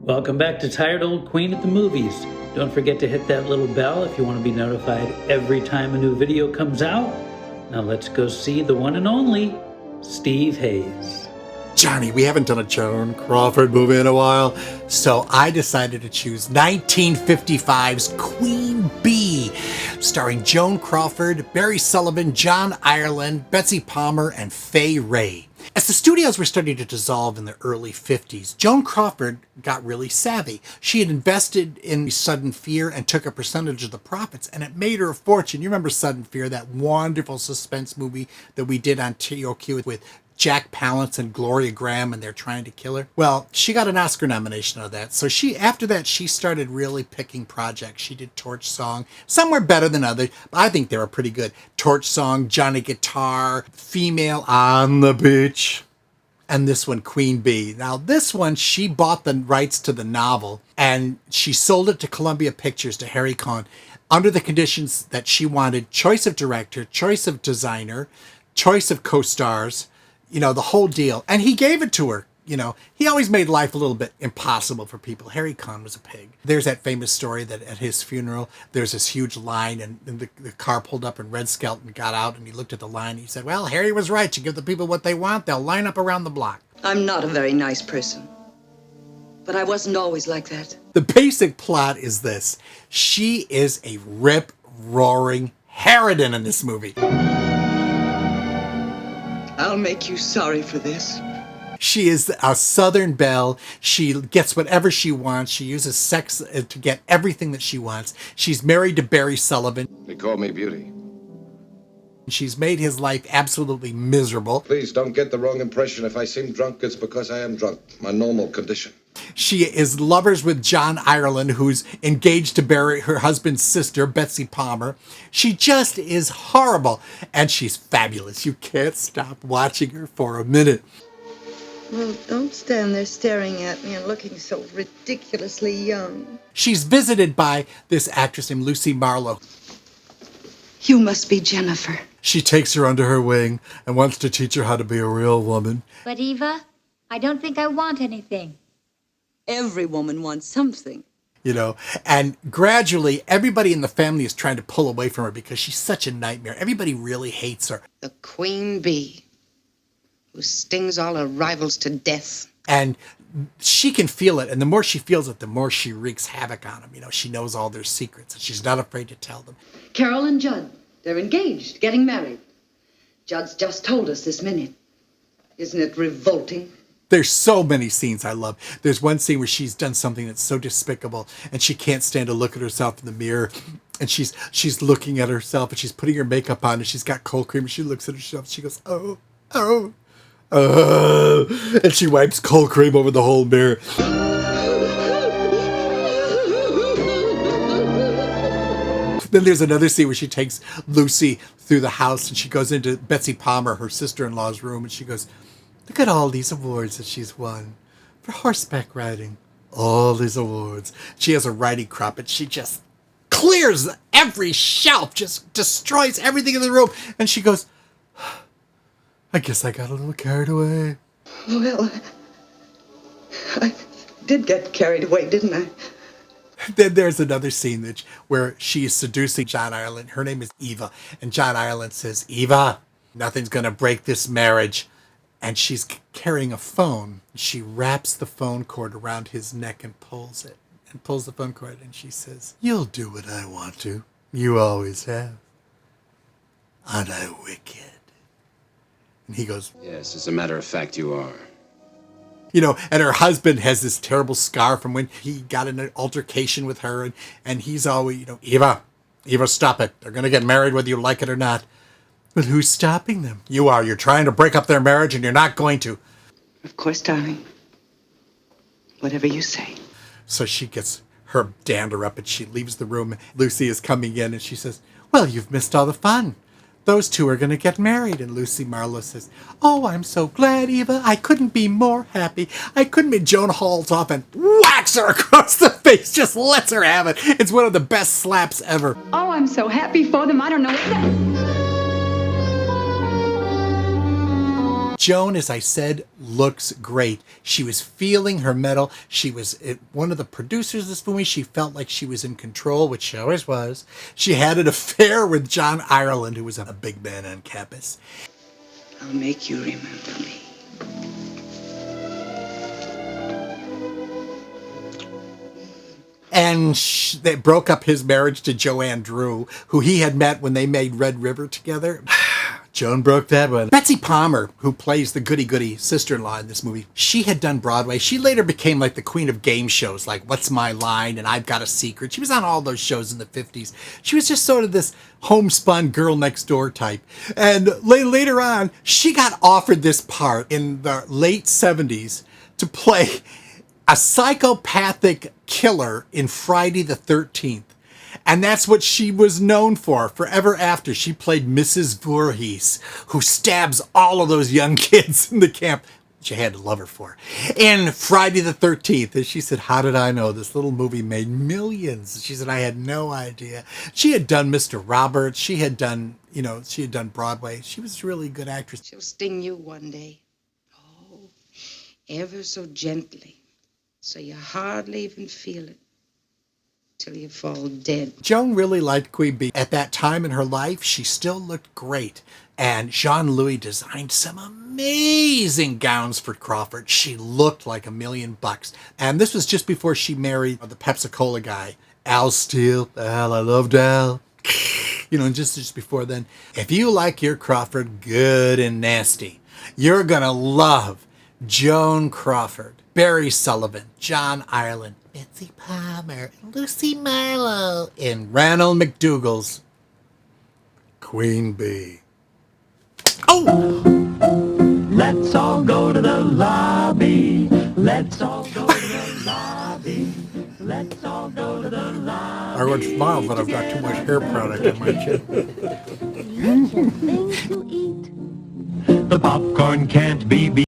Welcome back to Tired Old Queen at the Movies. Don't forget to hit that little bell if you want to be notified every time a new video comes out. Now let's go see the one and only Steve Hayes. Johnny, we haven't done a Joan Crawford movie in a while, so I decided to choose 1955's Queen Bee, starring Joan Crawford, Barry Sullivan, John Ireland, Betsy Palmer, and Fay Wray. As the studios were starting to dissolve in the early 50s, Joan Crawford got really savvy. She had invested in Sudden Fear and took a percentage of the profits, and it made her a fortune. You remember Sudden Fear, that wonderful suspense movie that we did on TOQ with Jack Palance and Gloria Graham, and they're trying to kill her? Well, she got an Oscar nomination out of that. So after that, she started really picking projects. She did Torch Song. Some were better than others, but I think they were pretty good. Torch Song, Johnny Guitar, Female on the Beach, and this one, Queen Bee. Now, this one, she bought the rights to the novel, and she sold it to Columbia Pictures, to Harry Cohn, under the conditions that she wanted choice of director, choice of designer, choice of co-stars, the whole deal. And he gave it to her. He always made life a little bit impossible for people. Harry Cohn was a pig. There's that famous story that at his funeral, there's this huge line, and the car pulled up, and Red Skelton got out, and he looked at the line, and he said, well, Harry was right. You give the people what they want, they'll line up around the block. I'm not a very nice person, but I wasn't always like that. The basic plot is this. She is a rip-roaring harridan in this movie. I'll make you sorry for this. She is a Southern belle. She gets whatever she wants. She uses sex to get everything that she wants. She's married to Barry Sullivan. They call me Beauty. She's made his life absolutely miserable. Please don't get the wrong impression. If I seem drunk, it's because I am drunk. My normal condition. She is lovers with John Ireland, who's engaged to Barry, her husband's sister, Betsy Palmer. She just is horrible, and she's fabulous. You can't stop watching her for a minute. Well, don't stand there staring at me and looking so ridiculously young. She's visited by this actress named Lucy Marlow. You must be Jennifer. She takes her under her wing and wants to teach her how to be a real woman. But Eva, I don't think I want anything. Every woman wants something. And gradually everybody in the family is trying to pull away from her because she's such a nightmare. Everybody really hates her. The Queen Bee, who stings all her rivals to death. And she can feel it, and the more she feels it, the more she wreaks havoc on them. She knows all their secrets, and she's not afraid to tell them. Carol and Judd, they're engaged, getting married. Judd's just told us this minute. Isn't it revolting? There's so many scenes I love. There's one scene where she's done something that's so despicable, and she can't stand to look at herself in the mirror, and she's looking at herself, and she's putting her makeup on, and she's got cold cream, and she looks at herself, and she goes, oh, and she wipes cold cream over the whole mirror. Then there's another scene where she takes Lucy through the house, and she goes into Betsy Palmer, her sister-in-law's room, and she goes, look at all these awards that she's won for horseback riding. All these awards. She has a riding crop, and she just clears every shelf, just destroys everything in the room. And she goes, I guess I got a little carried away. Well, I did get carried away, didn't I? Then there's another scene where she is seducing John Ireland. Her name is Eva. And John Ireland says, Eva, nothing's going to break this marriage. And she's carrying a phone. She wraps the phone cord around his neck and pulls it. And pulls the phone cord. And she says, you'll do what I want to. You always have. Aren't I wicked? And he goes, yes, as a matter of fact, you are. And her husband has this terrible scar from when he got in an altercation with her. And he's always, Eva, stop it. They're going to get married whether you like it or not. But who's stopping them? You are. You're trying to break up their marriage, and you're not going to. Of course, darling. Whatever you say. So she gets her dander up, and she leaves the room. Lucy is coming in, and she says, well, you've missed all the fun. Those two are going to get married. And Lucy Marlow says, oh, I'm so glad, Eva. I couldn't be more happy. I couldn't be. Joan hauls off and whacks her across the face, just lets her have it. It's one of the best slaps ever. Oh, I'm so happy for them. I don't know what that... Joan, as I said, looks great. She was feeling her mettle. She was one of the producers of this movie. She felt like she was in control, which she always was. She had an affair with John Ireland, who was a big man on campus. I'll make you remember me. And they broke up his marriage to Joanne Drew, who he had met when they made Red River together. Joan broke that one. Betsy Palmer, who plays the goody-goody sister-in-law in this movie, she had done Broadway. She later became like the queen of game shows, like What's My Line and I've Got a Secret. She was on all those shows in the 50s. She was just sort of this homespun girl next door type. And later on, she got offered this part in the late 70s to play a psychopathic killer in Friday the 13th. And that's what she was known for forever after. She played Mrs. Voorhees, who stabs all of those young kids in the camp, which I had to love her for. In Friday the 13th, and she said, how did I know? This little movie made millions. She said, I had no idea. She had done Mr. Roberts. She had done, she had done Broadway. She was a really good actress. She'll sting you one day. Oh, ever so gently, so you hardly even feel it. Till you fall dead. Joan really liked Queen Bee. At that time in her life, she still looked great. And Jean-Louis designed some amazing gowns for Crawford. She looked like $1 million. And this was just before she married the Pepsi-Cola guy, Al Steele. Al, I loved Al. Just before then. If you like your Crawford good and nasty, you're going to love Joan Crawford, Barry Sullivan, John Ireland, Betsy Palmer, and Lucy Marlow in Ranald McDougall's Queen Bee. Oh! Let's all go to the lobby. Let's all go to the lobby. Let's all go to the lobby. I would smile, but I've got too much hair product on my chin. The popcorn can't be beat.